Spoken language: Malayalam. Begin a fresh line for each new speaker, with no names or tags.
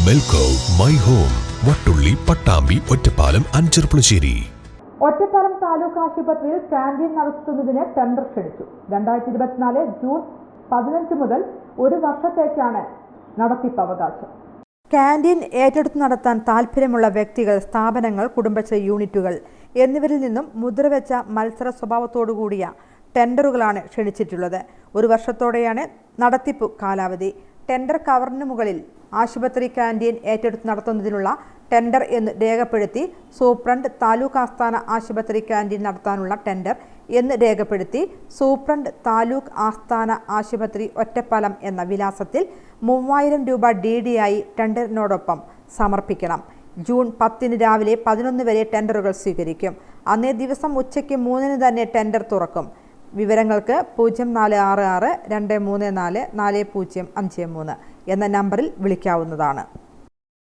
മെൽക്കോ മൈ ഹോം, വട്ടുള്ളി, പട്ടാമ്പി, ഒറ്റപ്പാലം, അഞ്ചർപ്പുളശ്ശേരി.
ഒറ്റപ്പാലം താലൂക്ക് ആശുപത്രിയിൽ ക്യാന്റീൻ നടത്തുന്നതിന് ടെൻഡർ ക്ഷണിച്ചു. 2024 ജൂൺ 15 മുതൽ ഒരു വർഷത്തേക്കാണ് നടത്തിപ്പ് അവകാശം. ക്യാന്റീൻ ഏറ്റെടുത്ത് നടത്താൻ താൽപ്പര്യമുള്ള വ്യക്തികൾ, സ്ഥാപനങ്ങൾ, കുടുംബശ്രീ യൂണിറ്റുകൾ എന്നിവരിൽ നിന്നും മുദ്രവെച്ച മത്സര സ്വഭാവത്തോടുകൂടിയ ടെൻഡറുകളാണ് ക്ഷണിച്ചിട്ടുള്ളത്. ഒരു വർഷത്തോടെയാണ് നടത്തിപ്പ് കാലാവധി. ടെൻഡർ കവറിന് മുകളിൽ ആശുപത്രി ക്യാന്റീൻ ഏറ്റെടുത്ത് നടത്തുന്നതിനുള്ള ടെൻഡർ എന്ന് രേഖപ്പെടുത്തി സൂപ്രണ്ട്, താലൂക്ക് ആസ്ഥാന ആശുപത്രി ക്യാന്റീൻ നടത്താനുള്ള ടെൻഡർ എന്ന് രേഖപ്പെടുത്തി സൂപ്രണ്ട്, താലൂക്ക് ആസ്ഥാന ആശുപത്രി, ഒറ്റപ്പാലം എന്ന വിലാസത്തിൽ 3000 രൂപ DD-ആയി ടെൻഡറിനോടൊപ്പം സമർപ്പിക്കണം. ജൂൺ 10 രാവിലെ 11 വരെ ടെൻഡറുകൾ സ്വീകരിക്കും. അന്നേ ദിവസം ഉച്ചയ്ക്ക് 3 തന്നെ ടെൻഡർ തുറക്കും. വിവരങ്ങൾക്ക് 0466 234 4053 എന്ന നമ്പറിൽ വിളിക്കാവുന്നതാണ്.